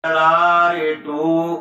विठ्ठला रे तू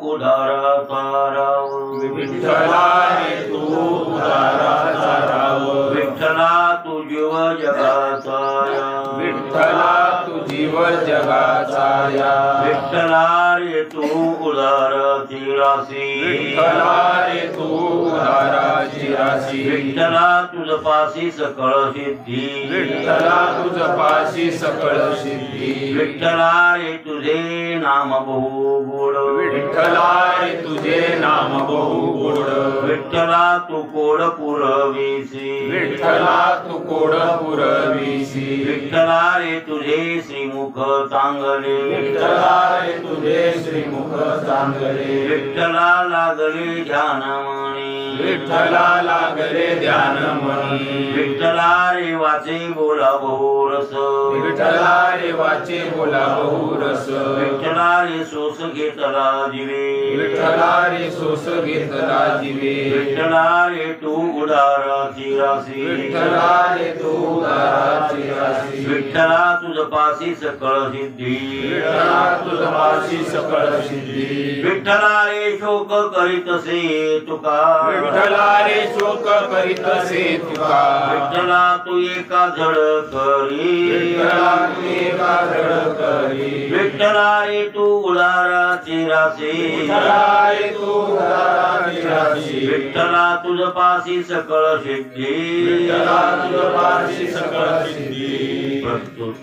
उदाराचा राव, विठ्ठला रे तू उदाराचा राव, विठ्ठला तू जीव जगाचा या, विठ्ठला तू जीव जगाचा या, विठ्ठला रे तू उदाराची राशी, विठ्ठला रे तू उदाराची राशी, विठ्ठला तुझ पासी सकळ सिद्धी, विठ्ठला तुझ पाशी सकळ सिद्धी, विठ्ठला रे तुझे नाम बहु गोड, विठ्ठला रे तुझे नाम बहु गोड, विठ्ठला तू कोड पुरवीसी, विठ्ठला तू कोड पुरवीसी, विठ्ठला रे तुझे श्रीमुख चांगले, विठ्ठला रे तुझे श्रीमुख चांगले, विठ्ठला लागले ध्यान म्हणे, विठ्ठला लागले ध्यान म्हणी, विठ्ठला रे वाचे बोला बहुरस, विठ्ठला रे वाचे बोला बहुरस, विठ्ठला रे सोस घेतला दिवे, विठ्ठला रे सोस घेतला दिवे, विठ्ठला रे तू उदाराची राशी, विठ्ठला रे तू उदाराची राशी, विठ्ठला तुझ पासी सकळ सिद्धी, विठ्ठला तुझ पाशी सकळ सिद्धी, विठ्ठला रे शोक करीतसे तुका, विठ्ठला रे शोक करीतसे तुका, विठ्ठला तू एका झड करी, विठ्ठला तू एका धड करी, विठ्ठला रे तू उदाराची राशी, विठ्ठला रे तू उदाराची राशी, विठ्ठला तुझ पासी सकळ सिद्धी, विठ्ठला तुझ पाशी सकळ सिद्धी. प्रस्तुत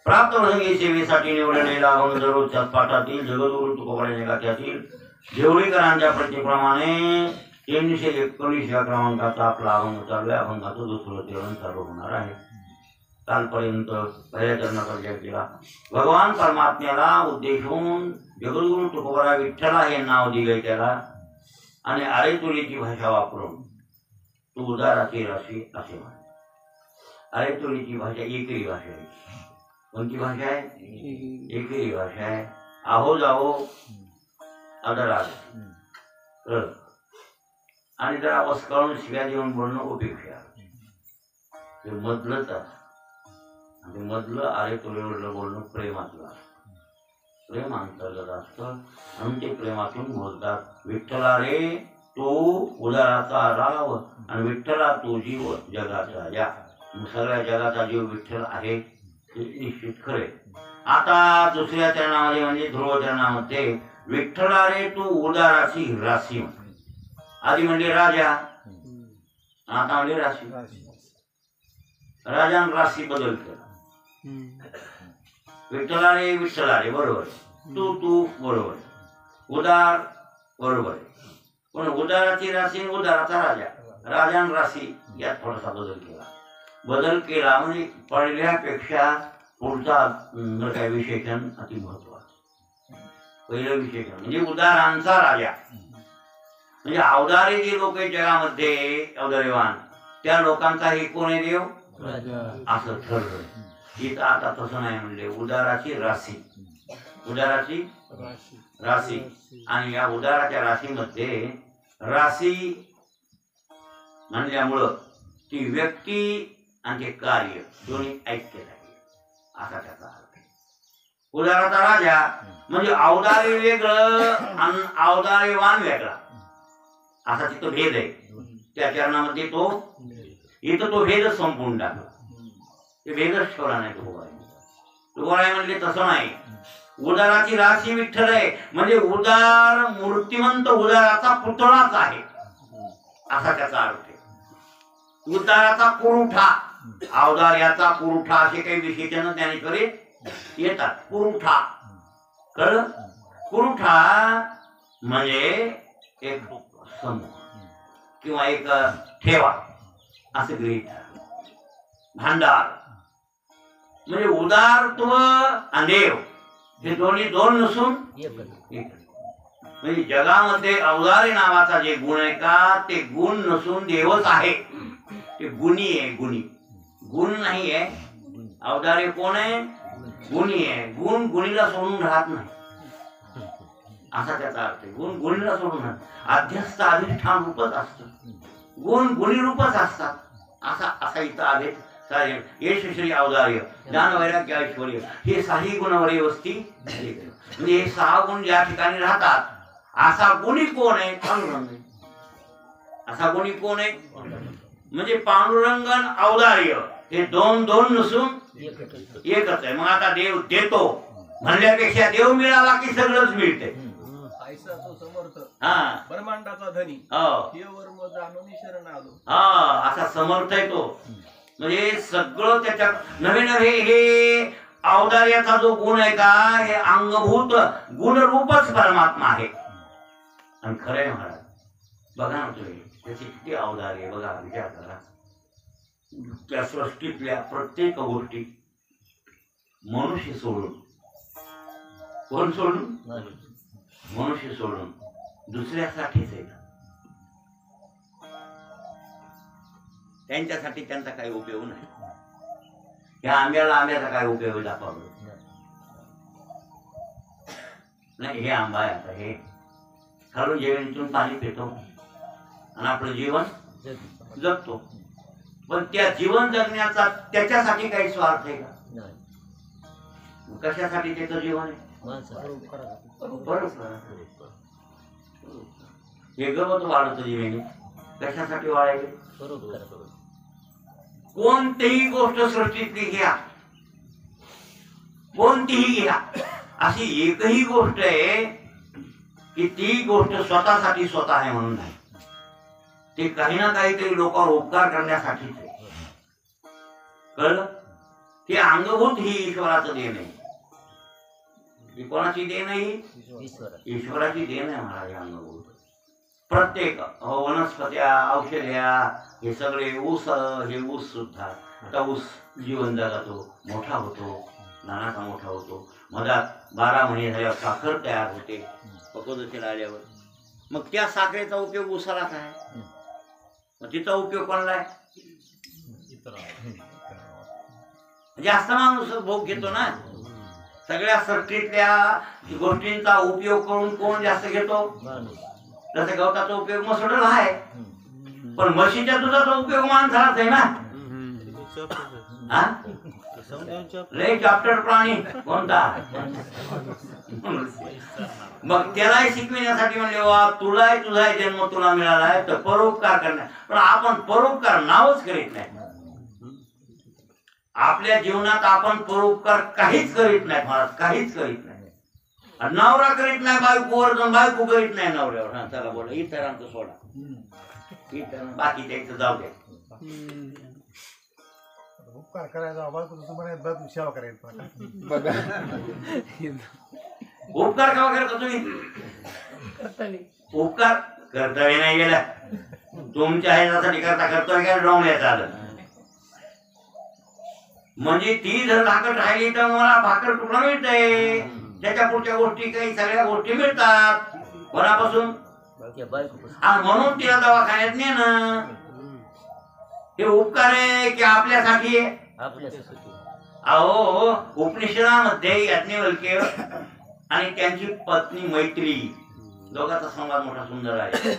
प्राप्तभंगी सेवेसाठी निवडलेला अभंग दररोजच्या पाठातील जगद्गुरु तुकोबारायांच्या गाथ्यातील जेवढीकरांच्या प्रतिप्रमाणे 319 या क्रमांकाचा आपला अभंग चालू आहे. अभंगाचं दुसरं चरण चालू होणार आहे. कालपर्यंत पहिल्या चरणाचा विचार केला. भगवान परमात्म्याला उद्देशून जगद्गुरु तुकोबारा विठ्ठला हे नाव दिले त्याला आणि आरेतुरीची भाषा वापरून तू उदाराची राशी असे म्हणे. आरेतुरीची भाषा एकरी भाषा आहे. कोणती भाषा आहे? एकरी भाषा आहे. आहो जाओ आदराज आणि जरा वस्काळून शिव्या देऊन बोलणं उपेक्षा. ते मधलंच आणि मधलं आरेतुरीवरलं बोलणं प्रेमातलं असतं. प्रेम अंतर्गत असतं म्हणून ते प्रेमातून बोलतात. विठ्ठला रे तू उदाराचा राव आणि विठ्ठला तू जीव जगाचा या. सगळ्या जगाचा जीव विठ्ठल आहे ते निश्चित खरे. आता दुसऱ्या चरणामध्ये म्हणजे ध्रुव चरणामध्ये विठ्ठला रे तू उदाराची राशी म्हणे. आधी म्हणजे राजा, आता म्हणजे राशी. राजान राशी बदल केला. विठ्ठला रे बरोबर, तू बरोबर, उदार बरोबर. पण उदाराची राशी उदाराचा राजा, राजान राशी यात थोडासा बदल केला म्हणजे पहिल्यापेक्षा पुढचा काय विशेषण अति महत्वाचं. पहिलं विशेषण म्हणजे उदारांचा राजा म्हणजे अवदारे जे लोक जगामध्ये अवदारेवान त्या लोकांचा हे कोण आहे? देव असं ठरलं. इथं आता तसं नाही म्हणले. उदाराची राशी, उदाराची राशी आणि या उदाराच्या राशीमध्ये राशी म्हणल्यामुळं ती व्यक्ती आणि ते कार्य दोन्ही ऐक्य आहे असा त्याचा अर्थ आहे. उदाराचा राजा म्हणजे अवदारे वेगळं आणि अवदारेवान वेगळा असा तिथं भेद आहे. त्या चरणामध्ये तो इथं तो भेदच संपून टाकला. ते भेदच ठेवला नाही. तुकोबाराय म्हणले तसं नाही. उदाराची राशी विठ्ठल आहे म्हणजे उदार मूर्तिमंत उदाराचा पुतळाच आहे असा त्याचा अर्थ आहे. उदाराचा पुरुठा, अवदार्याचा पुरुठा असे काही विशेषण ज्ञानेश्वरीत येतात. पुरुठा कळलं? पुरुठा म्हणजे एक समूह किंवा एक ठेवा असं गृहीत. भांडार म्हणजे उदारत्व आणि देव हे दोन्ही दोन नसून एक. म्हणजे जगामध्ये अवदारे नावाचा जे गुण आहे का ते गुण नसून देवच आहे. ते गुणी आहे. गुण नाही आहे. अवदारे कोण आहे? गुणी आहे. गुण गुणीला सोडून राहत नाही असा त्याचा अर्थ आहे. गुण गुणीला सोडून राहत. अध्यस्त अधिष्ठान रूपच असतं. गुण गुणी रूपच असतात असा इथं आदेश. यश श्री अवदार्य ज्ञान वैराग्य ऐश्वर्य हे साही गुणवरे वस्ती. म्हणजे हे 6 गुण ज्या ठिकाणी राहतात, असा गुणी कोण आहे? पांडुरंग आहे. असा गुणी कोण आहे? म्हणजे पांडुरंग आणि औदार्य हे दोन दोन नसून एकच आहे. मग आता देव देतो म्हणल्यापेक्षा देव मिळाला की सगळंच मिळते. ऐसा तो समर्थ हा ब्रह्मांडाचा धनी हो हे वर्म जाणून शरण आलो. हा असा समर्थ आहे तो. म्हणजे सगळं त्याच्यात नवे नवे हे औदार्याचा जो गुण आहे का, हे अंगभूत गुणरूपच परमात्मा आहे. आणि खरंय महाराज, बघा ना तुम्ही त्याची किती औदार्य, बघा विचार करा. त्या सृष्टीतल्या प्रत्येक गोष्टी मनुष्य सोडून, कोण सोडून? मनुष्य सोडून दुसऱ्यासाठीच आहे. त्यांच्यासाठी त्यांचा काही उपयोग नाही. या आंब्याला आंब्याचा काय उपयोग दाखवला नाही. हे आंबा आहे, आता हे खालून जमिनीतून पाणी पितो आणि आपलं जीवन जगतो. पण त्या जीवन जगण्याचा त्याच्यासाठी काही स्वार्थ आहे का? कशासाठी त्याचं जीवन आहे? हे गवत वाढत जमिनीत कशासाठी वाढायचे? कोणतीही गोष्ट सृष्टीतली घ्या, कोणतीही घ्या, अशी एकही गोष्ट आहे की ती गोष्ट स्वतःसाठी स्वतः आहे म्हणून नाही. ते काही ना काहीतरी लोकांवर उपकार करण्यासाठीच आहे. कळलं? ते अंगभूत ही ईश्वराचं देण आहे. ती कोणाची देण आहे? ईश्वराची देण आहे महाराज. अंगभूत प्रत्येक वनस्पत्या, औषध्या, हे सगळे ऊस, हे ऊस सुद्धा, आता ऊस जीवन जगातो, मोठा होतो, नानाचा मोठा होतो. मधात 12 महिने झाल्यावर साखर तयार होते पकोदशीला आल्यावर. मग त्या साखरेचा उपयोग ऊसालाच आहे. मग तिचा उपयोग कोणाला आहे? जास्त माणूस भोग घेतो ना. सगळ्या सृष्टीतल्या गोष्टींचा उपयोग करून कोण जास्त घेतो? जसं गवताचा उपयोग मसुडाला आहे, पण म्हशीच्या दुधाचा उपयोग माणसालाच आहे ना. लय चॅप्टर प्राणी कोणता? मग त्यालाही शिकविण्यासाठी म्हणले वा तुलाही तुझा जन्म तुला मिळालाय तर परोपकार करणार. पण आपण परोपकार नावच करीत नाही. आपल्या जीवनात आपण परोपकार काहीच करीत नाही महाराज, काहीच करीत नाही. नवरा करीत नाही बायकोवर, बायको करीत नाही नवऱ्यावर. हा चला बोला, इतरांचं सोडा, इतर बाकी त्याचं जाऊ द्या. उपकार करायचा बायको म्हणायचं सेवा करायचं. उपकार केव्हा करता तुम्ही? उपकार कर्तव्य नाही गेला तुमच्या ह्याच्यासाठी करता. कर्तव्य काय डोंगल्याचं आलं म्हणजे ती जर भाकर राहिली तर मला भाकर तुकडा मिळतंय. त्याच्या पुढच्या गोष्टी काही सगळ्या गोष्टी मिळतात कोणापासून? म्हणून तिला दवाखान्यात नेणं हे उपकार आहे की आपल्यासाठी आहे? अहो उपनिषदामध्ये याज्ञवल्क्य आणि त्यांची पत्नी मैत्री दोघांचा संवाद मोठा सुंदर आहे.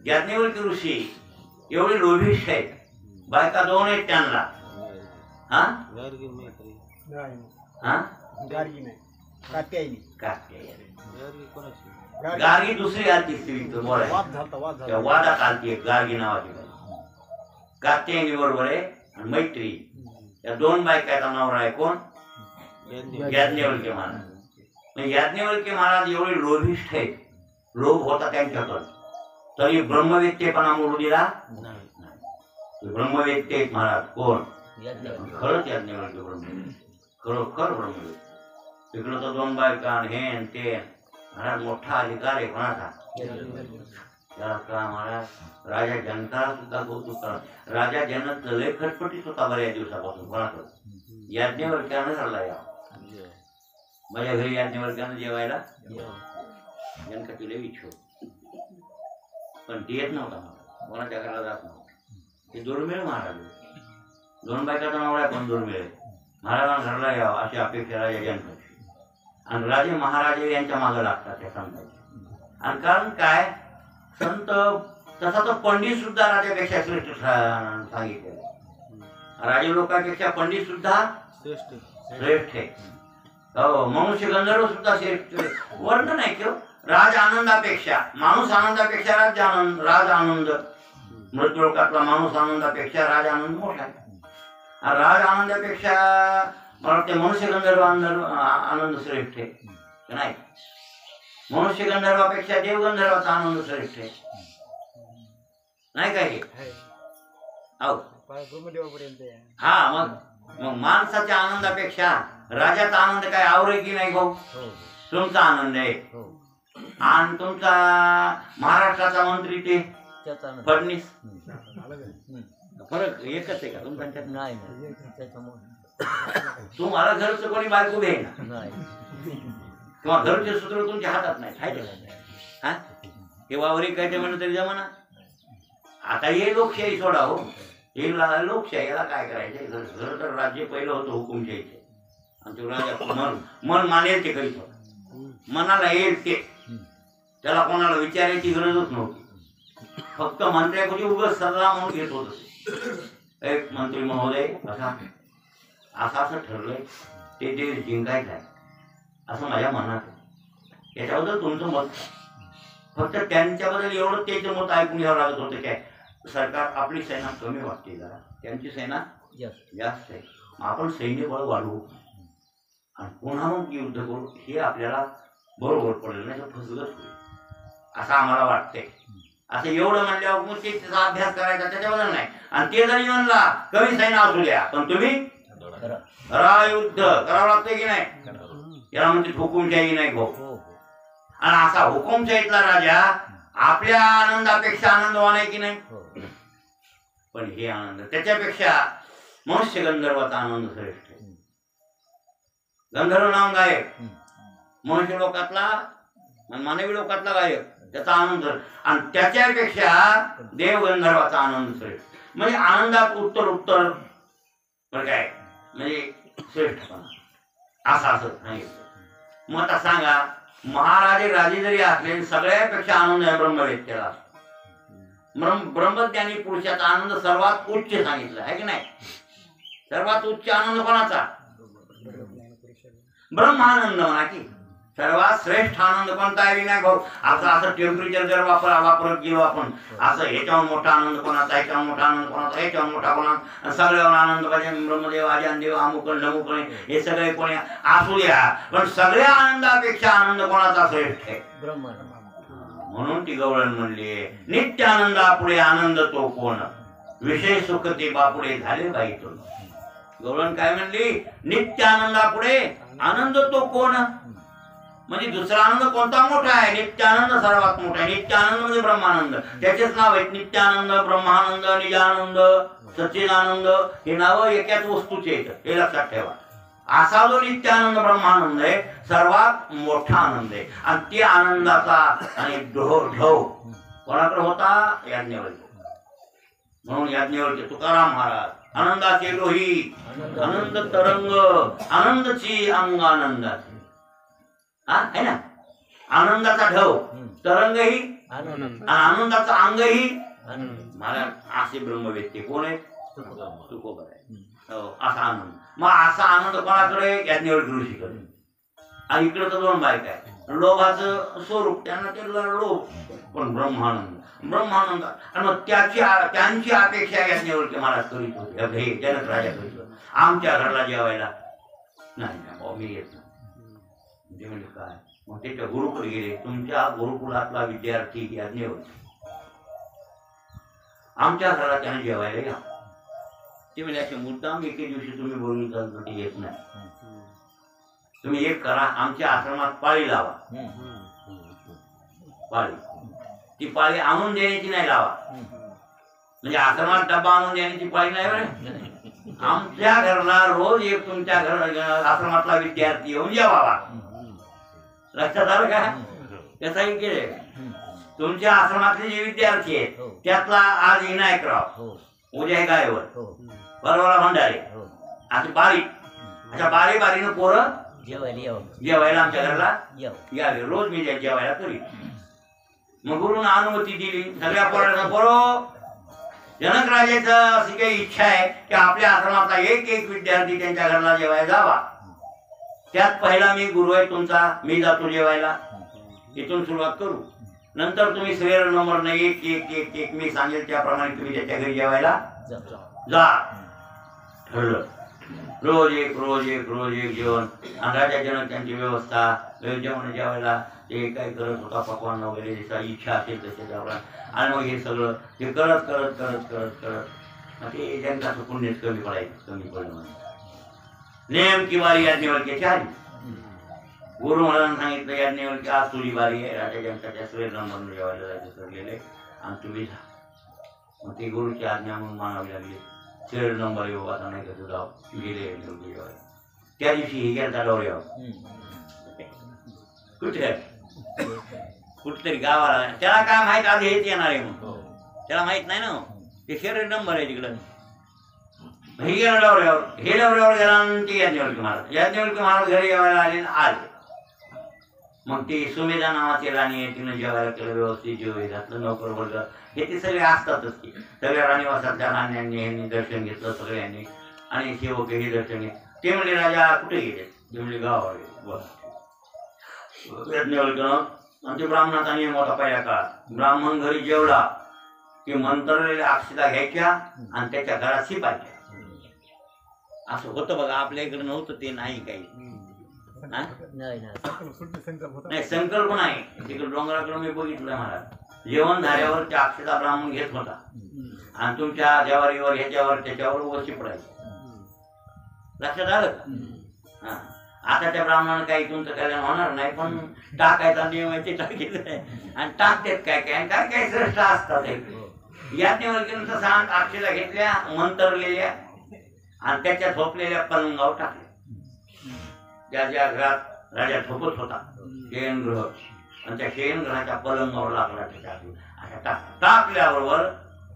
याज्ञवल्क्य ऋषी एवढे लोभिष्ठ आहेत, बायका 2 आहेत त्यांना. हा हा गार्गी दुसरी आलती स्त्री, वादात आलती गार्गी नावाची. कात्यायनी बरोबर आहे आणि मैत्री, या 2 बायकाचा नवरा आहे कोण? याज्ञवल्क्य महाराज. याज्ञवल्क्य महाराज एवढे लोभिष्ठ आहेत, लोभ होता त्यांच्याकडे, तरी ब्रह्मवेत्तेपणा मोडू दिला नाही. ब्रह्मवेत्ते आहेत महाराज. कोण? खरंच याज्ञवल्क्य ब्रह्मवेत्ते, खरोखर ब्रह्मवेत्ते. तिकडं तर 2 बायका हेन ते महाराज. मोठा अधिकार आहे कोणाचा? त्याला का महाराज राजा जनकाला सुद्धा कौतुक करा. राजा जनक लय खटपटीत होता बऱ्याच दिवसापासून कोणाकडं? याज्ञवल्क्यानं झाला. या माझ्या घरी याज्ञवल्क्यानं जेवायला जनकाची लय इच्छा होती, पण ते येत नव्हता महाराज, कोणाच्या घराला जात नव्हता. ते दुर्मिळ महाराज. 2 बायकाचा नवरा आहे पण दुर्मिळ आहे. महाराजांना घरला यावं अशी अपेक्षा राजा जनकाची. आणि राजे महाराजे यांच्या मागे लागतात त्या संतांची. आणि कारण काय, संत तसा तर पंडित सुद्धा राजापेक्षा श्रेष्ठ सांगितले. राजे लोकांपेक्षा पंडित सुद्धा श्रेष्ठ आहे. हो मनुष्य गंधर्व सुद्धा श्रेष्ठ वर्ण नाही किंवा राज आनंदापेक्षा माणूस आनंदापेक्षा राज आनंद मृत्यूलोकातला माणूस आनंदापेक्षा राज आनंद मोठा आहे. राज आनंदापेक्षा मला वाटते मनुष्य गंधर्व आनंद श्रेष्ठ आहे नाही. मनुष्य गंधर्वापेक्षा देव गंधर्वाचा आनंद श्रेष्ठ आहे नाही काय हे हो. हा मग माणसाच्या आनंदापेक्षा राजाचा आनंद काय आवरे की नाही भाऊ. तुमचा आनंद आहे आणि तुमचा महाराष्ट्राचा मंत्री ते फडणीस फरक एकच आहे का तुमच्या नाही तुम्हाला घरचं कोणी बायको ना किंवा घरचे सूत्र तुमच्या हातात नाही हा हे वावरी काय ते म्हणलं तरी जमाना. आता हे लोकशाही सोडा हो हे लोकशाही याला काय करायचं. घर तर राज्य पहिलं होतं हुकुमशाहीचे आणि ते राजा मन मानेल ते करीत होता मनाला येईल ते त्याला कोणाला विचारायची गरजच नव्हती. फक्त मंत्र्याकडे उगाच सल्ला म्हणून घेत होत. एक मंत्री महोदय असं असं ठरलंय ते देश जिंकायचं आहे असं माझ्या मनात आहे. याच्याबद्दल तुमचं मत फक्त त्यांच्याबद्दल एवढं त्याचं मत ऐकून घ्यावं लागत होतं काय सरकार आपली सेना कमी वाटते जरा त्यांची सेना जास्त आहे आपण सैन्य बळ वाढवू आणि पुन्हा मग युद्ध करू हे आपल्याला बरोबर पडेल नाही तर फसगत होईल असं आम्हाला वाटतंय. असं एवढं म्हणल्यावर मग ते त्याचा अभ्यास करायचा त्याच्याबद्दल नाही. आणि ते जरी म्हणला कमी सैन्य असू द्या पण तुम्ही युद्ध करावं लागतंय की नाही. याला म्हणते हुकुमशाही नाही भाऊ. आणि असा हुकुमशाहीतला राजा आपल्या आनंदापेक्षा आनंदवान आहे की नाही. पण हे आनंद त्याच्यापेक्षा मनुष्य गंधर्वाचा आनंद श्रेष्ठ आहे. गंधर्व नाव गायक मनुष्य लोकातला मानवी लोकातला गायक त्याचा आनंद आणि त्याच्यापेक्षा देव गंधर्वाचा आनंद श्रेष्ठ. म्हणजे आनंदात उत्तर उत्तर काय म्हणजे श्रेष्ठपणा असं असं सांगितलं. मग आता सांगा महाराजे राजे जरी असले सगळ्यापेक्षा आनंद आहे ब्रह्मवेत्याला असतो. ब्रह्मज्ञानी पुरुषाचा आनंद सर्वात उच्च सांगितला आहे की नाही. सर्वात उच्च आनंद कोणाचा ब्रह्मानंद म्हणा की सर्वात श्रेष्ठ आनंद कोणता आहे विनायक भाऊ. असं टेम्परेचर जर वापरत गेलो आपण असं ह्याच्यावर मोठा आनंद कोणाचा ह्याच्यावर मोठा आनंद कोणाचा ह्याच्यावर मोठा कोणा सगळ्यावर आनंद पाहिजे ब्रह्मदेव आजानदेव अमुकण ढमुकण हे सगळे कोणी असू द्या पण सगळ्या आनंदापेक्षा आनंद कोणाचा श्रेष्ठ आहे ब्रह्मानंद. म्हणून ती गवळण म्हणली नित्य आनंदापुढे आनंद तो कोण विषय सुख ते बापुढे झाले बाईतून. गवळण काय म्हणली नित्य आनंदापुढे आनंद तो कोण म्हणजे दुसरा आनंद कोणता मोठा आहे. नित्यानंद सर्वात मोठा आहे. नित्यानंद म्हणजे ब्रह्मानंद त्याचेच नाव आहेत नित्यानंद ब्रह्मानंद निजानंद सच्चिदानंद हे नाव एकाच वस्तूचे आहेत हे लक्षात ठेवा. असा जो नित्यानंद ब्रह्मानंद आहे सर्वात मोठा आनंद आहे आणि त्या आनंदाचा आणि ढव कोणाकडे होता याज्ञवल्क्य. म्हणून याज्ञवल्क्य तुकाराम महाराज आनंदाचे लोही आनंद तरंग आनंदची अंग आनंदाची है ना. आनंदाचा ढव तरंगही आनंदाचा अंगही मला असे ब्रह्मवेत्ते कोण आहे तुकोबर आहे. असा आनंद मग असा आनंद कोणाकडे याज्ञवल्क्य ऋषीकडे. आणि इकडे तर दोन बायका आहे लोभाचं स्वरूप त्यांना ते लोभ पण ब्रह्मानंद आणि मग त्यांची अपेक्षा याज्ञवल्क्य महाराज करीत होते हे जनक राजा करीत होते. आमच्या घरला जेवायला नाही मी येत नाही म्हणजे काय. मग त्याच्या गुरुकडे गेले तुमच्या गुरुकुलातला विद्यार्थी याज्ञवल्क्य आमच्या घरात त्याने जेवायला या. ते म्हणजे असे मुद्दाम एके दिवशी तुम्ही बोलून चालतो ते येत नाही. तुम्ही एक करा आमच्या आश्रमात पाळी लावा. पाळी ती पाळी आणून देण्याची नाही लावा म्हणजे आश्रमात डब्बा आणून देण्याची पाळी नाही बरं. आमच्या घरला रोज एक तुमच्या घर आश्रमातला विद्यार्थी येऊन जेवावा. लक्षात आलं का. त्याचाही केले तुमच्या आश्रमातले जे विद्यार्थी आहेत त्यातला आज विनायकराव उद्या हे गायवर बरोबर भंडारे अशी बारीक अशा बारीनं पोरं जेवायला आमच्या घरला यावे. रोज मी जेवायला करी. मग गुरुनं अनुमती दिली सगळ्या पोरांना बरो जनक राजाचं अशी काही इच्छा आहे की आपल्या आश्रमातला एक विद्यार्थी त्यांच्या घरला जेवायला जावा. त्यात पहिला मी गुरु आहे तुमचा, मी जातो जेवायला, इथून सुरुवात करू. नंतर तुम्ही सिरियल नंबर नाही एक एक एक एक मी सांगेल त्याप्रमाणे तुम्ही त्याच्या घरी जेवायला जा. ठरलं. रोज एक रोज एक रोज एक जेवण. आणि राजा जनक त्यांची व्यवस्था जेवण जेवायला ते काय करत होता, पकवान वगैरे जसा इच्छा असेल तसे जेवण. आणि मग हे सगळं हे करत करत करत करत करत मग ते जनकाचं पुण्यच कमी पडायचं, कमी पडलं म्हणजे नेमकी वारी याज्ञवल्क्याची आली. गुरु महाराजांनी सांगितलं याज्ञवल्क्य आज तुझी वारी आहे, राजा जनकाच्या सिरियल नंबर जेवायला जायचं ठरलेले आणि तुम्ही जा. मग ती गुरुची आज्ञा म्हणून मानावी लागली. सिरियल नंबर येऊ आता नाही कसं जाऊ गेले जेवायला. त्या दिवशी ही गेलता डोळ्यावर कुठे कुठेतरी गावाला. त्याला काय माहित आज हेच येणार आहे म्हणून, त्याला माहित नाही ना ते सिरियल नंबर आहे तिकडं. हे गेलं डोळ्यावर, हे डोळ्यावर गेला आणि ते याज्ञवल्क्य महाराज घरी जेवायला आले आले. मग ती सुमेधा नावाची राणी आहे, तिनं जेवायला केलं, व्यवस्थित जेवण घातलं, नोकर वर्ग हे ते सगळे असतातच की. सगळ्या राणीवासातल्या राण्यांनी ह्यांनी दर्शन घेतलं सगळ्यांनी आणि सेवक हे दर्शन घेतलं. ते म्हणले राजा कुठे गेले? ते म्हणले गावावर. याज्ञवल्क्यानं आणि ते ब्राह्मणाचा नियम होता पहिल्या काळात. ब्राह्मण घरी जेवला की मंत्रलेल्या अक्षता घ्यायच्या आणि त्याच्या घरात शिपायच्या. असं होतं बघा, आपल्या इकडे नव्हतं ते नाही काही. नाही संकल्प नाही, तिकडे डोंगराकडे मी बघितलं महाराज. जेवण झाल्यावर त्या अक्षता ब्राह्मण घेत होता आणि तुमच्या ज्वारीवर ह्याच्यावर त्याच्यावर वशी पडायची. लक्षात आलं का? हा. आता त्या ब्राह्मणानं काही तुमचं कल्याण होणार नाही, पण टाकायचा नियम आहे ते टाकायचं आहे आणि टाकतात काय काय काय काय श्रेष्ठ असतात. याज्ञवल्क्यानं तसं अक्षता घेतल्या, मंत्रलेल्या आणि त्याच्या झोपलेल्या पलंगावर टाकल्या. ज्या ज्या घरात राजा झोपत होता शयनगृह आणि त्या शयनगृहाच्या पलंगावर लाकडाच्या टाकल्या. अशा टाकल्याबरोबर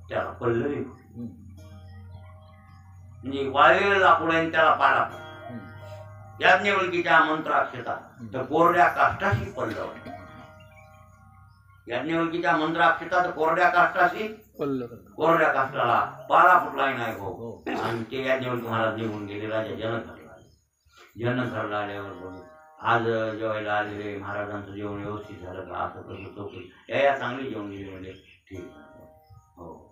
त्याला पल्लवी म्हणजे वाळलेलं लाकूड आहे त्याला पाला. याज्ञवल्कीच्या मंत्राक्षता तर कोरड्या काष्ठाशी पडलं. याज्ञवल्कीच्या मंत्राक्षता तर कोरड्या काष्ठाशी कोरड्या काष्ठाला पाला फुटलाही नाही भाऊ. आणि ते याज्ञवल्क्य महाराज निघून गेले. राजा जनक घरला आल्यावर बोलू आज जेवायला आलेले महाराजांचं जेवण व्यवस्थित झालं का, असं कसं चौकशी या चांगली जेवण गेली म्हणजे ठीक. हो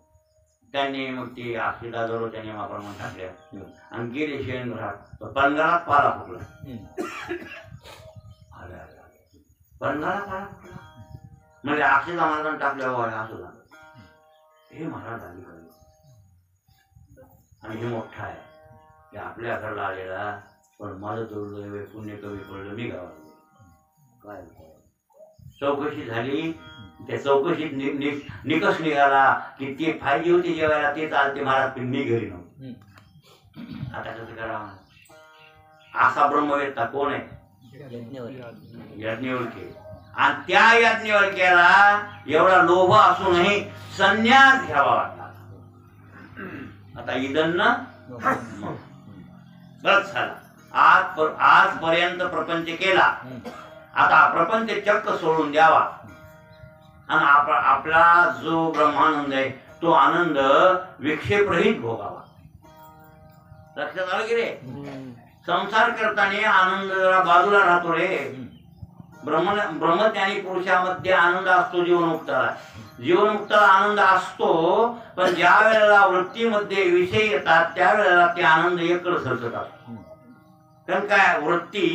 त्यांनी मग ती अक्षताजवळ त्यांनी वापरमान टाकल्या आणि गेले शयनगृहात. तर पलंगात पाला फुटला. पलंगाला पाला फुटला म्हणजे अक्षता महाराजांना टाकल्यावर असं झालं. हे महाराज आली आणि हे मोठा आहे की आपल्या घरला आलेला, पण माझं दुर्दैव पुण्य कमी पडलं मी गावात. काय चौकशी झाली, त्या चौकशीत निकष निघाला की ते फायदे होते जेवायला ते चालते महाराज, मी घरी नव्हते. आता कसं करावं? असा ब्रह्मवेत्ता कोण आहे? याज्ञवल्क्य. आणि त्या याज्ञवल्क्याला एवढा लोभ असूनही संन्यास घ्यावा वाटला. आता इदन्न बरंच झाला. आजपर्यंत प्रपंच केला, आता प्रपंच चक्क सोडून द्यावा आणि आपला जो ब्रह्मानंद आहे तो आनंद विक्षेपरहित भोगावा. लक्षात आलं की रे? संसार करताना आनंद जरा बाजूला राहतो रे. ब्रह्मज्ञानी पुरुषामध्ये आनंद असतो जीवनमुक्ताला. जीवनमुक्ताला आनंद असतो, पण ज्या वेळेला वृत्तीमध्ये विषय येतात त्यावेळेला ते आनंद एककडे सरकतात. कारण काय वृत्ती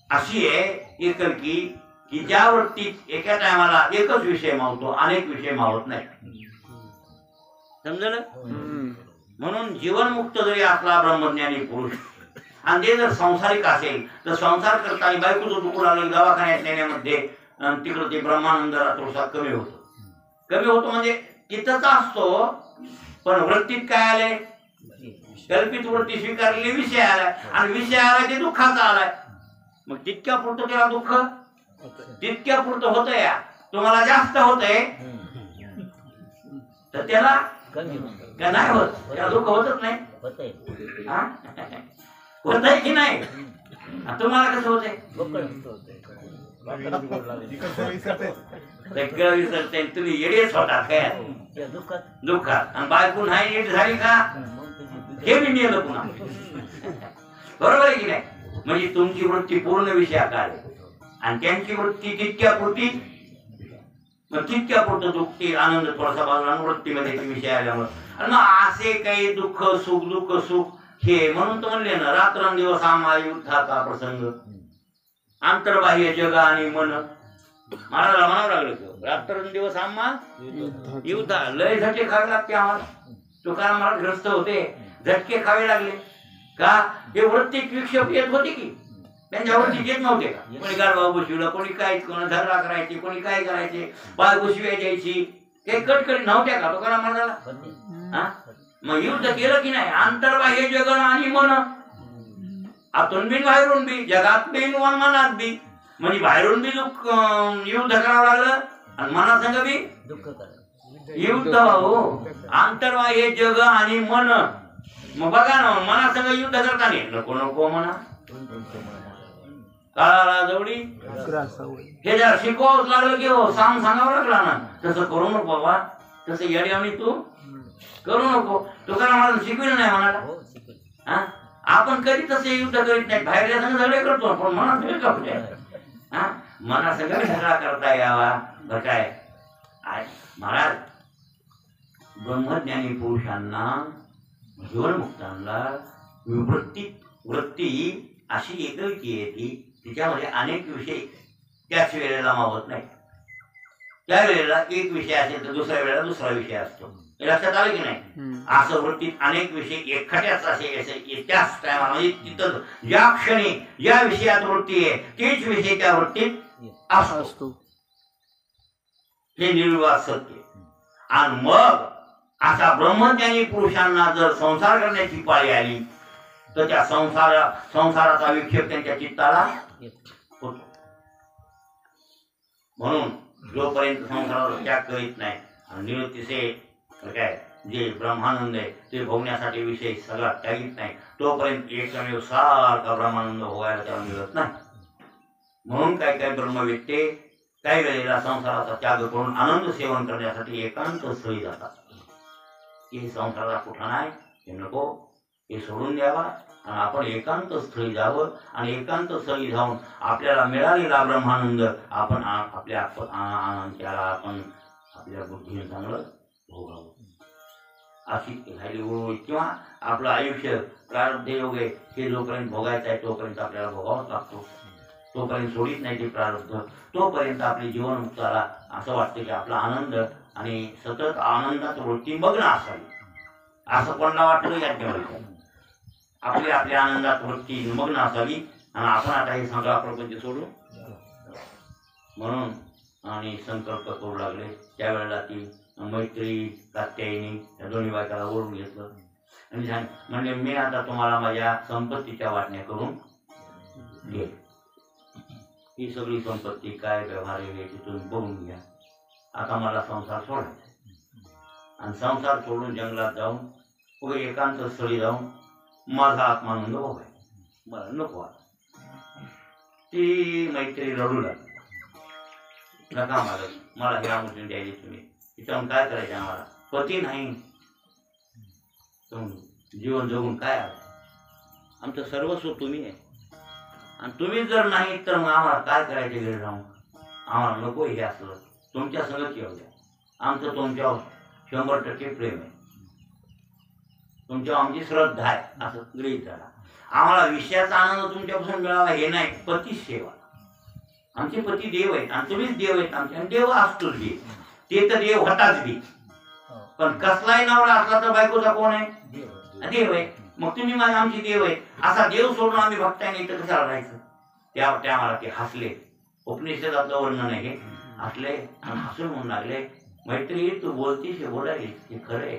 अशी आहे एकलकी की ज्या वृत्तीत एका टायमाला एकच विषय मावतो, अनेक विषय मावत नाही. समजलं? म्हणून जीवनमुक्त जरी असला ब्रह्मज्ञानी पुरुष आणि ते जर संसारिक असेल तर संसार करताना बायकोचं दुखू लागलं दवाखान्यात नेण्यामध्ये तिकडं ते ब्रह्मानंद थोडासा कमी होतो म्हणजे तिथंच असतो, पण वृत्तीत काय आलंय? कल्पित वृत्ती स्वीकारलेली विषय आलाय आणि विषय आलाय ते दुःखाचा आलाय. मग तितक्या पुरतं त्याला दुःख तितक्या पुरतं होत या. तुम्हाला जास्त होतंय तर त्याला काय नाही होत, त्याला दुःख होतच नाही. होतंय की नाही? तुम्हाला कसं होतंय? सगळं विसरते. तुम्ही येडेच होतात काय दुःखात आणि बायको नाही येड झाली का हे मी नेलं पुन्हा. बरोबर आहे की नाही? म्हणजे तुमची वृत्ती पूर्ण विषयाकार आहे आणि त्यांची वृत्ती तितक्यापुरती, मग तितक्यापुरतं दुःख ते आनंद थोडासा बाजूला वृत्तीमध्ये विषय आल्यामुळे. आणि मग असे काही दुःख सुख हे म्हणून तर म्हणले ना, रात्रंदिवस आम्हा युद्धाचा प्रसंग, आंतरबाह्य जग आणि मन. महाराजाला म्हणावं लागलं की रात्रंदिवस आम्हा युद्धा, लय झटके खावे लागते आम्हाला. तुकाराम महाराज ग्रस्त होते, झटके खावे लागले का? हे वृत्ती विक्षेप येत होती की त्यांच्या वृत्ती येत नव्हते का? कोणी गाडवा बसविलं, कोणी काय, कोणी झगडा करायचे, कोणी काय करायचे, बाय बसव्या द्यायची, काही कटकटी नव्हत्या का तुकाराम महाराजाला? मग युद्ध केलं की नाही? आंतरबाह्य जग आणि मन, आतून बी बाहेरून बी, जगात बी मनात बी. म्हणजे बाहेरून बी युद्ध करावं लागलं आणि मनासंग बी युद्ध. हो, आंतरबाह्य जग आणि मन. मग बघा ना, मनासंग युद्ध करताना नको नको म्हणा, काळाला जवळी हे जर शिकवावंच लागलं की हो, सांगावं लागला ना, तसं करू नको बाबा, तसं येड्यावणी तू करू नको. तुकाराम महाराज शिकविलं नाही म्हणाला. आपण कधी तसे युद्ध करीत नाही, बाहेरच्या संग झगडे करतो, पण मनात वेळ कापले. मनासंग झगडा करता यावा. बर काय महाराज, ब्रह्मज्ञानी पुरुषांना, जीवनमुक्तांना वृत्ती अशी एकाकी येते, तिच्यामध्ये अनेक विषय त्याच वेळेला मावत नाही. त्या वेळेला एक विषय असेल तर दुसऱ्या वेळेला दुसरा विषय असतो. लक्षात आलं की नाही? असं वृत्तीत अनेक विषय एकखट्याच असे त्याच टायमाला, म्हणजे तिथं ज्या क्षणी ज्या विषयात वृत्ती आहे तेच विषय त्या वृत्तीत असतो. हे निर्विवाद सत्य. आणि मग अशा ब्रह्मज्ञानी पुरुषांना जर संसार करण्याची पाळी आली तर त्या संसाराचा विक्षेप त्यांच्या चित्ताला होतो. म्हणून जोपर्यंत संसाराचा त्याग करीत नाही आणि निवृत्तीचे काय जे ब्रह्मानंद आहे ते भोगण्यासाठी विषय सगळा त्यागीत नाही, तोपर्यंत एकमेव सारखा ब्रह्मानंद भोगायला त्याला मिळत नाही. म्हणून काही काही ब्रह्मवेत्ते काही वेळेला संसाराचा त्याग करून आनंद सेवन करण्यासाठी एकांत स्थळी जातात. हे संसाराला कुठं नाही, हे नको, हे सोडून द्यावा आणि आपण एकांत स्थळी जावं आणि एकांत स्थळी जाऊन आपल्याला मिळालेला ब्रह्मानंद आपण त्याला आपण आपल्या बुद्धीने चांगलं भोगावं. अशी झाली ओळख. किंवा आपलं आयुष्य प्रारब्ध योग आहे, हे जोपर्यंत भोगायचं आहे तोपर्यंत आपल्याला भोगावंच लागतो. तोपर्यंत सोडित नाही ते प्रारब्ध, तोपर्यंत आपली जीवनमुक्ताला असं वाटतं की आपला आनंद आणि सतत आनंदात वृत्ती मग्न असावी, असं कोणाला वाटलं याज्ञवल्क्य. आपली आपल्या आनंदात वृत्ती मग्न असावी आणि आपण आता हे सगळा प्रपंच सोडू म्हणून आणि संकल्प करू लागले. त्यावेळेला ती मैत्री कात्यायनी या दोन्ही बायकाला ओढून घेतलं आणि म्हणजे मी आता तुम्हाला माझ्या संपत्तीच्या वाटण्या करून घे, ही सगळी संपत्ती काय व्यवहार आहे ते तुम्ही बघून घ्या. आता मला संसार सोडायचा आणि संसार सोडून जंगलात जाऊन व एकांत स्थळी जाऊन माझा आत्मानंद भोगायचा, मला नको. ती मैत्री रडू लागली, नका मला हे आमोशन द्यायचे तुम्ही, तिथं काय करायचे आम्हाला, पती नाही, जीवन जगून काय आलं, आमचं सर्वस्व तुम्ही आहे आणि तुम्ही जर नाही तर मग आम्हाला काय करायचे घरी राहून, आम्हाला नको हे असलं, तुमच्या संगत येऊ द्या, आमचं तुमच्यावर 100% प्रेम आहे, तुमच्यावर आमची श्रद्धा आहे असं गृहीत झाला. आम्हाला विषयाचा आनंद तुमच्यापासून मिळावा हे नाही, पती सेवा, आमचे पती देव आहेत आणि तुम्हीच देव आहेत आमचे, आणि देव असतोच बी, ते तर देव होताच बी, पण कसलाही नवरा असला तर बायकोचा कोण आहे, देव आहे. मग तुम्ही माझ्या आमची देव आहे, असा देव सोडून आम्ही भक्तांनी इथं कशाला राहायचं. त्या आम्हाला ते हसले, उपनिषदातलं वर्णन आहे, हसले आणि हसून म्हणून लागले, मैत्री तू बोलतीस हे बोलायलीस हे खरं आहे,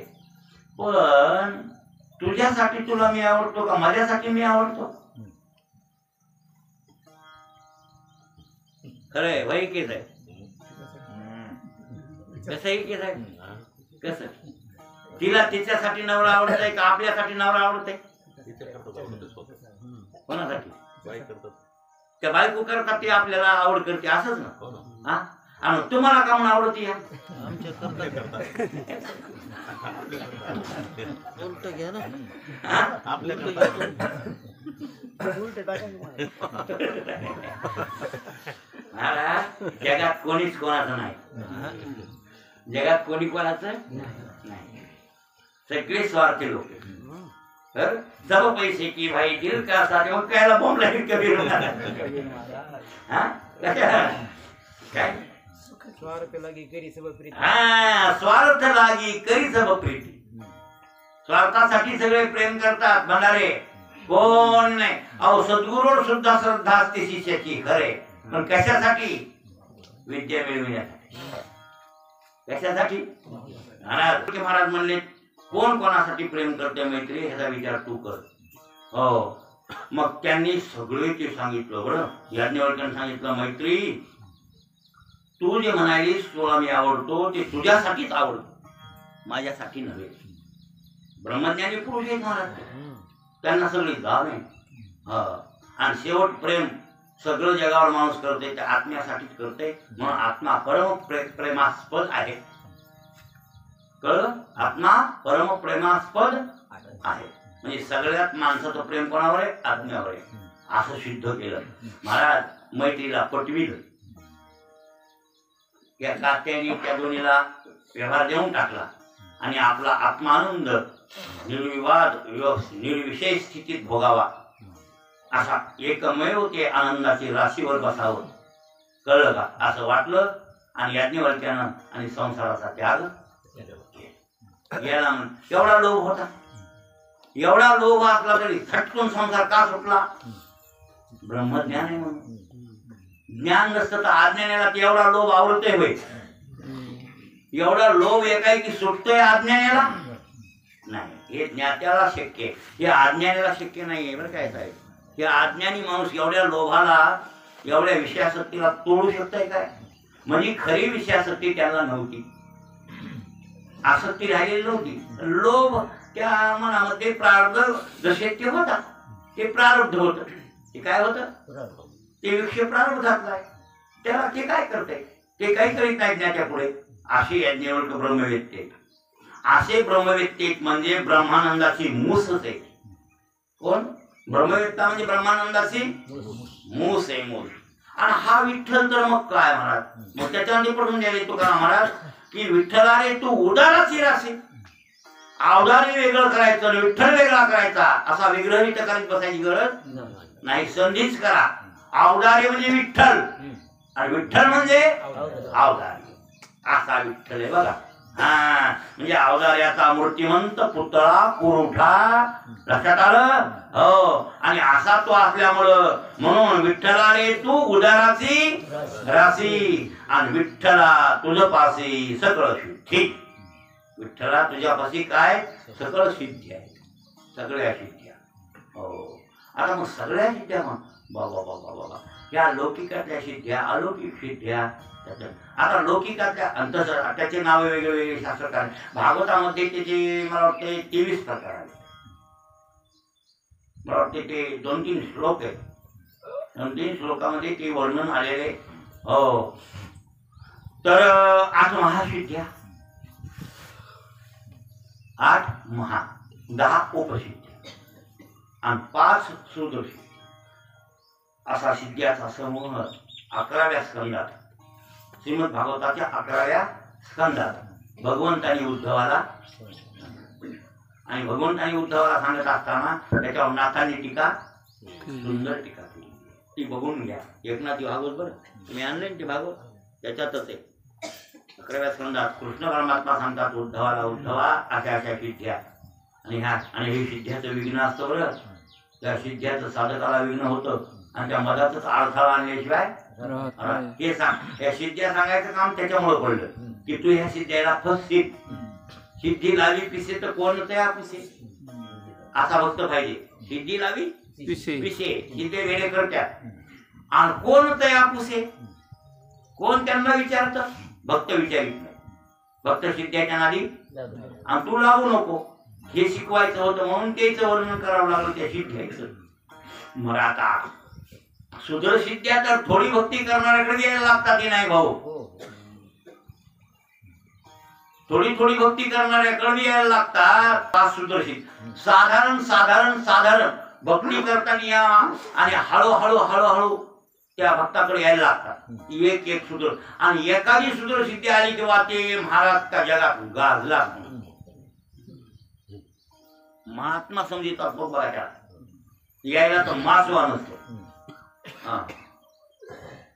पण तुझ्यासाठी तुला मी आवडतो का माझ्यासाठी मी आवडतो, खरंय वय केस आहे, कसं केस आहे, कसं तिला तिच्यासाठी नवरा आवडत आहे का आपल्यासाठी नवरा आवडत आहे, कोणासाठी, त्या बायको करतात ते आपल्याला आवड करते असंच ना. हा आणि तुम्हाला का म्हणून आवडते महाराज जगात कोणीच कोणाचं नाही, जगात कोणी कोणाचं नाही, सगळे स्वार्थी लोक. जब पैसे की भाई दिल का साथ मग कायला बॉम्ब लागेल कबीर काय स्वार्थ लागी करी सब प्रीती. स्वार्थ लागी करी सब प्रीती. स्वार्थासाठी सगळे प्रेम करतात भंडारे, कोण नाही. अहो सद्गुरूवर सुद्धा श्रद्धा असते शिष्याची खरे, पण कशासाठी? विद्या मिळविण्यासाठी. कशासाठी? महाराज म्हणले कोण कोणासाठी प्रेम करते मैत्री ह्याचा विचार तू कर. हो मग त्यांनी सगळे ते सांगितलं. बरं याज्ञवल्क्याने सांगितलं मैत्री तू जे म्हणालीस तुला मी आवडतो ते तुझ्यासाठीच आवडतो, माझ्यासाठी नव्हे. ब्रह्मज्ञानी पुरुष आहेत महाराज, त्यांना सगळी जाण आहे. आणि शेवट प्रेम सगळं जगावर माणूस करते त्या आत्म्यासाठीच करते, म्हणून आत्मा परम प्रेमास्पद आहे. कळलं? आत्मा परम प्रेमास्पद आहे म्हणजे सगळ्यात माणसाचं प्रेम कोणावर आहे? आत्म्यावर आहे. असं सिद्ध केलं महाराज. मैत्रीला पटविलं, त्या कात्याने त्या दोन्हीला व्यवहार देऊन टाकला आणि आपला आत्मानंद निर्विवाद निर्विशेष स्थितीत भोगावा असा एकमेव ते आनंदाची राशीवर बसावं. कळलं का? असं वाटलं आणि याज्ञवल्क्यानं आणि संसाराचा त्याग गेला. एवढा लोभ होता, एवढा लोभ असला तरी झटकून संसार का सुटला? ब्रह्मज्ञान आहे म्हणून. ज्ञान नसतं तर अज्ञानाला एवढा लोभ आवडतोय होय? एवढा लोभ एकाएकी सुटतोय अज्ञानाला? नाही, हे ज्ञात्याला शक्य आहे, हे अज्ञानाला शक्य नाहीये. बरं काय साहेब, हे अज्ञानी माणूस एवढ्या लोभाला एवढ्या विषयासक्तीला तोडू शकताय काय? म्हणजे खरी विषयासक्ती त्याला नव्हती, आसक्ती राहिलेली नव्हती. लोभ त्या मनामध्ये प्रारब्ध जसे ते होता, ते प्रारब्ध होत. ते काय होत? ते विषय प्रारब्धातला आहे. त्याला ते काय करते? ते काही करीत नाही ज्ञात्या पुढे. असे याज्ञवल्क्य ब्रह्मवेत्ते, असे ब्रह्मवेत्ते म्हणजे ब्रह्मानंदाची मूसच आहे. कोण? ब्रह्मवेत्ता म्हणजे ब्रह्मानंदाची मूस आहे, मूस. आणि हा विठ्ठल तर मग काय महाराज, मग त्याच्यामध्ये पडून गेले तुकाराम महाराज की विठ्ठला रे तू उदाराची राशी. अवधारी वेगळं करायचं आणि विठ्ठल वेगळा करायचा असा विग्रह करीत बसायची गरज नाही. संधीच करा. अवधारी म्हणजे विठ्ठल आणि विठ्ठल म्हणजे अवधारी. असा विठ्ठल आहे बघा. म्हणजे अवधार्याचा मूर्तिमंत पुतळा पुरवठा. लक्षात आलं? हो. आणि असा तो असल्यामुळं म्हणून विठ्ठला रे तू उदाराची राशी आणि विठ्ठला तुझ पासी सकळ सिद्धी. विठ्ठला तुझ्यापाशी काय? सकळ सिद्धी आहे, सगळ्या सिद्ध्या. हो. आता मग सगळ्या सिद्ध्या मग बाबा बाबा बाबा या लौकिकातल्या सिद्ध्या, अलौकिक सिद्ध्या. आता लौकिकातल्या त्याचे नावे वेगळे वेगळे शास्त्रकार. भागवतामध्ये त्याचे मला वाटते 23 प्रकार आहेत. मला वाटते ते 2-3 श्लोक आहेत. 2-3 श्लोकामध्ये ते वर्णन आलेले. हो. तर 8 महासिद्ध्या, 8 महा, 10 उपसिद्ध्या आणि 5 सूत्रसिद्ध्या असा सिद्ध्याचा समूह 11व्या स्कंदात, श्रीमद भागवताच्या 11व्या स्कंदात भगवंतानी उद्धवाला, आणि भगवंतानी उद्धवाला सांगत असताना त्याच्यावर नाथांनी टीका, सुंदर टीका केली. ती बघून घ्या. एकनाथी भागवत, बरं तुम्ही आणले ते भागवत, त्याच्यातच आहे. 11व्या स्कंदात कृष्ण परमात्मा सांगतात उद्धवाला, उद्धवा अशा अशा सिद्ध्या आणि हे सिद्ध्याचं विघ्न असतं बरं. त्या सिद्ध्याचं साधकाला विघ्न होतं आणि त्या मधातच अडथळा आणल्याशिवाय हे सांग. या सिद्ध्या सांगायचं काम त्याच्यामुळे पडलं की तू ह्या सिद्ध्याला फसशील. सिद्धी लावी पिसे तर कोण तया पिसे असा भक्त पाहिजे. सिद्धी लावी पिसे सिद्धे वेळे करतात आणि कोण तया पुसे, कोण त्यांना विचारत? भक्त विचारित नाही. भक्त सिद्ध्याच्या नादी आणि तू लागू नको हे शिकवायचं होतं म्हणून तेच वर्णन करावं लागलं त्या सिद्ध्याचं. मग आता सुदृढ सिद्ध्या तर थोडी भक्ती करणाऱ्याकडे यायला लागतात की नाही भाऊ? थोडी थोडी भक्ती करणाऱ्याकडे यायला लागतात. 5 सुदृढ सिद्ध साधारण साधारण साधारण भक्ती करताना या आणि हळूहळू त्या भक्ताकडे यायला लागतात एक एक सूत्र आणि एखादी सूत्र सिद्धी आली तेव्हा ते महाराज त्या जगात गाजला महात्मा समजतात बघा यायला तर मासवा नसतो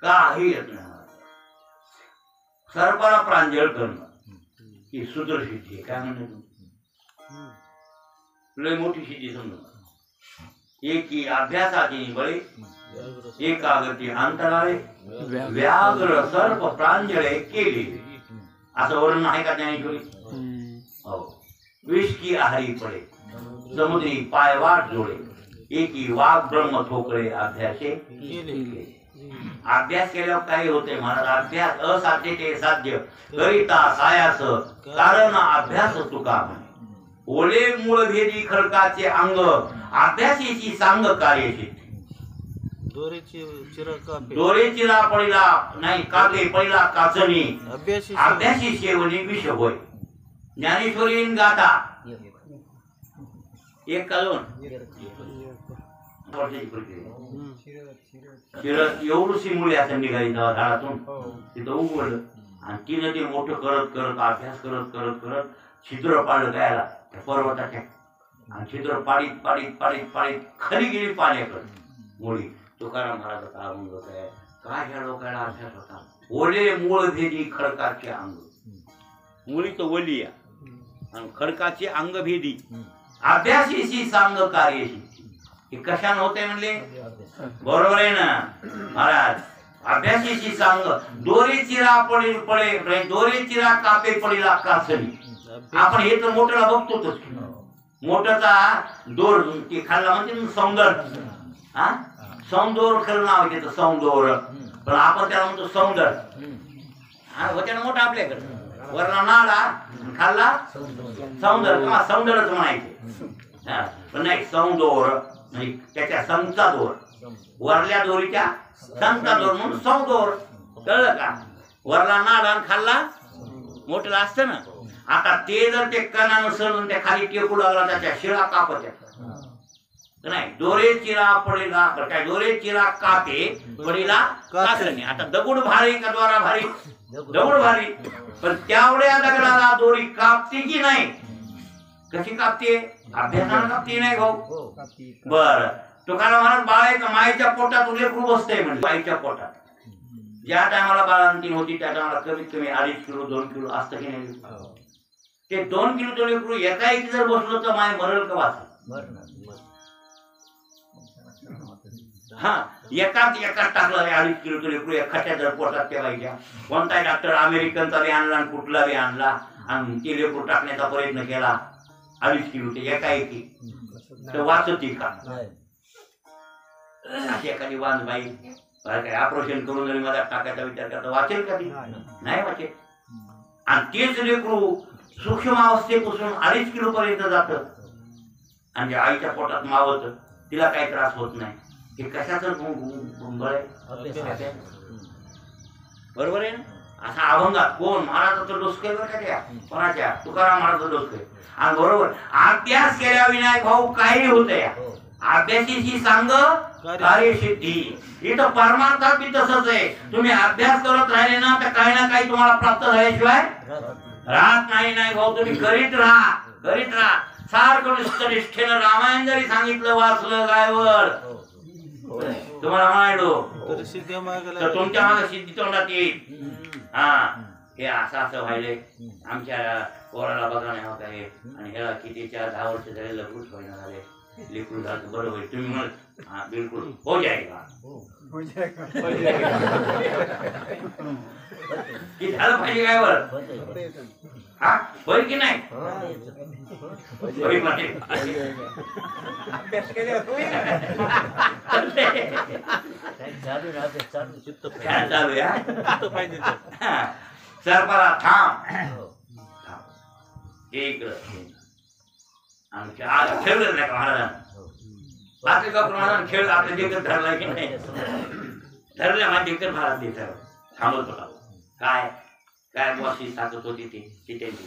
काही येत नाही सर्पाला प्रांजळ करणं ही सूत्र सिद्धी आहे. काय म्हणतो लय मोठी सिद्धी समजून एकी अभ्यासाची बळे एकागती अंतराळे व्याघ्र सर्प प्रांजळे केले असं वर्णन आहे का ज्ञानेश्वरी? हो. विष की आहारी पडे समुद्री पायवाट जोडे एकी वाघ ब्रह्म ठोकळे अभ्यासे केले. अभ्यास केल्यावर काही होते महाराज अभ्यास असाध्य ते साध्य करिता सायास कारण अभ्यास तुका म्हणे ओले मूळ भेदी खडकाचे अंग अभ्यासीची सांग कार्यशी दोरे चिरा पडिला नाही कागे पडिला काचणी अभ्यासी सेवनी विष होय. ज्ञानेश्वरी गाथा एक का दोन एवढीशी मुळे असं निघाली झाडातून तिथं उघडलं आणि तिनं ते मोठं करत करत अभ्यास करत करत करत छिद्र पाडलं गायला त्या पर्वताच्या आणि छिद्र पाडीत पाडीत पाडीत पाडीत खरी गेली पाण्याकडे मुळी. तुकाराम महाराजाचा अभंग आहे काय ह्या लोकांना अभ्यास होता ओले मूळ भेदी खडकाचे अंग मुळी तर ओली आणि खडकाचे अंग भेदी अभ्यासीशी सांग कार्यशी हे कशाने होते म्हणले बरोबर आहे ना महाराज अभ्यासीशी सांग दोरे चिरा पडे दोरे चिरा कापे पडिला कासनी आपण हे तर मोठ्याला बघतोच मोठ्याचा दोर ते खाल्ला म्हणजे सौंदर हा सौंदोर खरं नाव आहे त्याचं सौंदोर पण आपण त्याला म्हणतो सौंदर हा होत्या ना मोठा आपल्याकडे वरला नाला खाल्ला सौंदर किंवा सौंदरच म्हणायचे पण नाही सौंदोर म्हणजे त्याच्या संचा दोर वरल्या दोरीच्या संचा दोर म्हणून सौंदोर कळलं का वरला नाला खाल्ला मोठला असतं ना. आता ते जर ते कणानं सरून त्या खाली टेकू लागला त्याच्या शिळा कापत्या नाही दोरे चिरा पडेला काय दोरे चिरा कापे पडेला कासणी. आता दगड भारी का द्वारा भारी दगड भारी पण त्यावढ्या दगडाला दोरी कापते की नाही कशी कापते अभ्यासानं कापते नाही भाऊ बर. तुकाराम महाराज बाळाच्या मायेच्या पोटात लेकरू बसते म्हणजे आईच्या पोटात ज्या टायमाला बाळांतीन होती त्या टायमाला कमीत कमी 2.5 किलो 2 किलो असतं की नाही ते 2 किलो लेकरू एकाएकी जर बसलं तर माय मरल का वाचल हा एकाच टाकला 2.5 किलो लेकरू एखाद्या जर पोटात ठेवायच्या कोणताही डॉक्टर अमेरिकनचा बी आणला आणि कुठला बी आणला आणि ते लेकरू टाकण्याचा प्रयत्न केला 2.5 किलो ते एकाएकी तर वाचती का अशी एखादी वांज बाई काय ऑपरेशन करून जरी मला टाकायचा विचार करता वाचेल का ती नाही वाचेल. आणि तेच लेकरू सूक्ष्म अवस्थेपासून 2.5 किलो पर्यंत जात आणि आईच्या पोटात मावत तिला काही त्रास होत नाही. हे कशाचं बरोबर आहे ना. असा अभंगात कोण महाराजाचं डोसके बरं का त्या कोणाच्या तुकाराम महाराजाचं डोसके आणि बरोबर अभ्यास केल्या विनायक भाऊ काही होत या अभ्यासीची सांग कार्यसिद्धी. इथं परमार्थात बी तसंच आहे. तुम्ही अभ्यास करत राहिले ना तर काही ना काही तुम्हाला प्राप्त झाल्याशिवाय राहत नाही भाऊ. तुम्ही करीत राहा सारखं निष्ठेनं रामायण जरी सांगितलं वाचलं गायवर तुम्हाला म्हणालो तर तुमच्या मागे सिद्धी तोंडात येईल. हा हे असं व्हायले आमच्या पोराला बघा नाही होत आहे आणि ह्याला किती 4-10 वर्ष झाले लग्नच व्हायला झाले लेकरू झालं बरोबर तुम्ही म्हणत हा बिलकुल हो जाएगा की झालं पाहिजे काय वर हा होय की नाही सरपरा थांब एक आमच्या आज ठेवलं नाही का महाराजांना बाकी डॉक्टर महाराजांना खेळ आपल्या देखत धरला की नाही धरल्या माझ्या देखत महाराज देत थांबत होता काय बॉसची ताकद होती ते त्यांची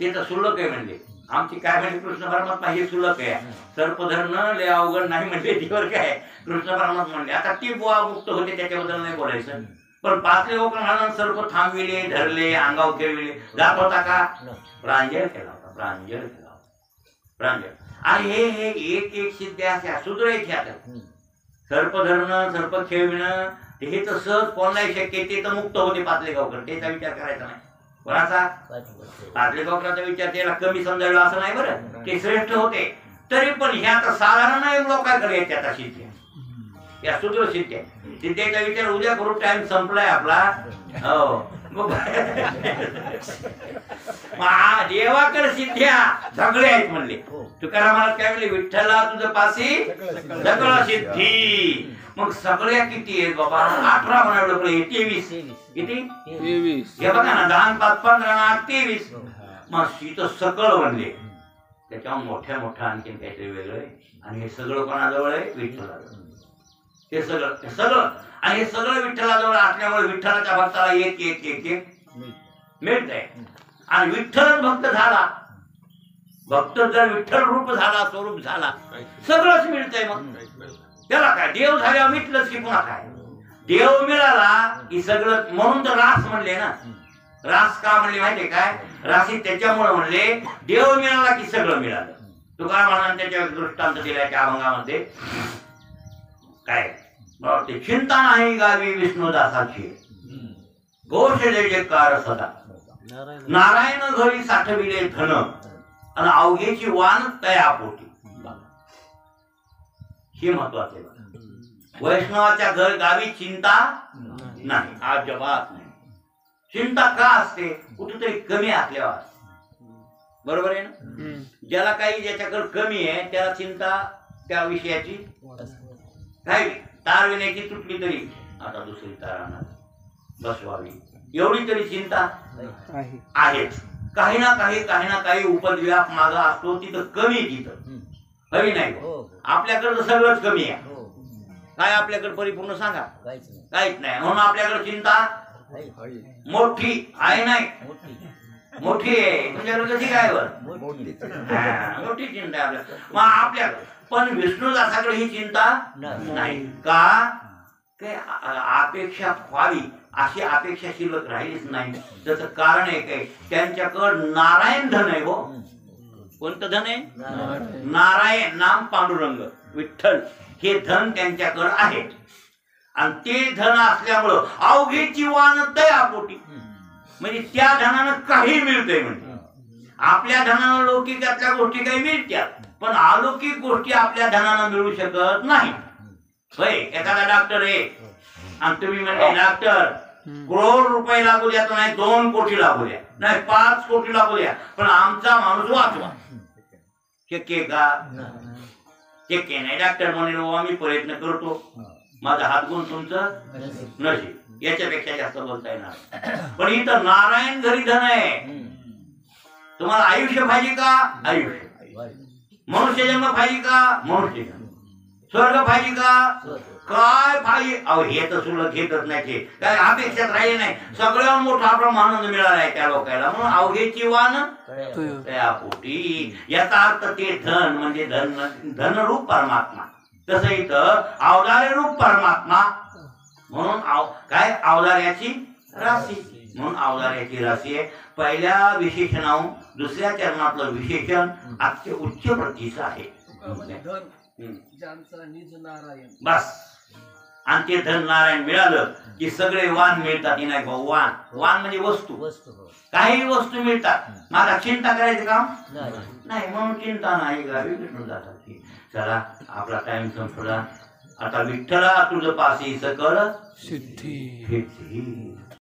ते तर सुलभ आहे म्हणले आमची काय म्हणजे कृष्ण परमात्मा हे सुलभ आहे, सर्प धरणं लय अवघड नाही म्हणजे तीवर काय कृष्ण परमात्मा म्हणले. आता ती बुवा मुक्त होते त्याच्याबद्दल नाही बोलायचं, पण पाचले लोक म्हणून सर्प थांबविले, धरले, अंगावर खेळविले, जात होता का? प्रांजळ केला होता, प्रांजळ केला होता, प्रांजळ. आणि हे एक एक सिद्ध्या अशा सुदृढ ख्यात. सर्प धरणं, सर्प खेळविणं हे तर सहज कोणालाही शक्य, ते तर मुक्त होते पाचले गावकर, त्याचा विचार करायचा नाही. कोणाचा? पाचले गावकराचा विचार त्याला कमी समजायला असं नाही बरं, ते श्रेष्ठ होते. तरी पण ह्या तर साधारण लोकांकडे येतात आता सिद्ध्या, या सुदृढ सिद्ध्या. सिद्ध्याचा विचार उद्या करू, टाइम संपलाय आपला. हो देवाकडे सिद्ध्या सगळे आहेत म्हणले. तुकारामाला काय म्हणले? विठ्ठला तुझं पासी सगळं सिद्धी. मग सगळ्या किती आहेत बाबा? 18 म्हणावं, 23 किती? 23. हे बघा ना, 10 5 15 8 23. मग तिथं सगळं म्हणले. त्याच्यावर मोठ्या मोठ्या आणखीन काहीतरी वेगळं आहे. आणि हे सगळं कोणाजवळ आहे? विठ्ठलाजवळ. हे सगळं आणि हे सगळं विठ्ठलाजवळ असल्यामुळे विठ्ठलाच्या भक्ताला एक एक एक एक मिळतंय. आणि विठ्ठल भक्त झाला, भक्त जर विठ्ठल रूप झाला, स्वरूप झाला, सगळंच मिळतंय. मग त्याला काय? देव झाल्यावर मिटलंच की पुन्हा काय? देव मिळाला की सगळं. म्हणून तर रास म्हणले ना. रास का म्हणले माहितीये काय? राशी त्याच्यामुळे म्हणले देव मिळाला की सगळं मिळालं. तुकारामानं त्याच्या दृष्टांत दिलाय त्या अभंगामध्ये. काय ते? चिंता नाही गावी विष्णुदासाची, घोष जय जयकार सदा. नारायण घरी साठविले धन, आणि अवघेची वान तया पोटी. हे महत्वाचे. वैष्णवाच्या गावी चिंता नाही, अजिबात नाही. चिंता का असते? कुठेतरी कमी असल्यावर. बरोबर आहे ना? ज्याला काही ज्याच्याकडे कमी आहे त्याला चिंता त्या विषयाची काय? तार विण्याची तुटली तरी आता दुसरी तार आणा बसवावी, एवढी तरी चिंता आहेच. काही ना काही उपद्व्याप मागा असतो. तिथं कमी, तिथं कमी नाही. आपल्याकडे सगळंच कमी आहे. काय आपल्याकडे परिपूर्ण सांगा? काहीच नाही. म्हणून आपल्याकडे चिंता मोठी आहे. नाही मोठी आहे तुमच्याकडे कशी काय? मोठी चिंता आहे आपल्याकडे. मग आपल्याकडे पण विष्णुदासाकडे ही चिंता नाही का? अपेक्षा व्हावी अशी अपेक्षा शिल्लक राहिलीच नाही. त्याचं कारण एक आहे, त्यांच्याकडं नारायण धन आहे. हो, कोणतं धन आहे? नारायण नाम पांडुरंग विठ्ठल, हे धन त्यांच्याकडं आहे. आणि ते धन असल्यामुळं अवघेची वान तयापोटी, म्हणजे त्या धनानं काही मिळतंय. म्हणजे आपल्या धनानं लौकिकातल्या गोष्टी काही मिळतात, पण अलौकिक गोष्टी आपल्या धनानं मिळू शकत नाही. होय, एखादा डॉक्टर आहे आणि तुम्ही म्हणजे डॉक्टर करोड रुपये लागू द्या, नाही 2 कोटी लागू द्या, नाही 5 कोटी लागू द्या, पण आमचा माणूस वाचवा. शक्य का? शक्य नाही. डॉक्टर म्हणेल आम्ही प्रयत्न करतो, माझा हातगुण तुमचं नशीब, याच्यापेक्षा जास्त बोलता येणार. पण इथं नारायण घरी धन आहे. तुम्हाला आयुष्य पाहिजे का? आयुष्य. मनुष्य जन्म पाहिजे का? मनुष्य जन्म. स्वर्ग पाहिजे का? काय पाहिजे? अहो हे तर सुलभ घेतच नाही. काय अपेक्षाच राहिले नाही. सगळ्यावर मोठा ब्रह्मानंद मिळाला आहे त्या लोकांना. म्हणून अवघेची वान तयापोटी. याचा अर्थ ते धन म्हणजे धनरूप परमात्मा. तसं इथं अवधार्य रूप परमात्मा. म्हणून काय? अवधार्याची राशी. म्हणून अवधार्याची राशी आहे. पहिल्या विशेषणाहून दुसऱ्या चरणातलं विशेषण अति उच्च प्रतीचं आहे. बस. आणि ते धन नारायण मिळालं की सगळे वाण मिळतात. नाही वाण, वाण म्हणजे वस्तू. काही वस्तू मिळतात. माझा चिंता करायचं काम नाही, म्हणून चिंता नाही गावी विष्णू जातात. चला, आपला टाइम संपला. आता विठ्ठला तुझं पासी सकळ सिद्धी.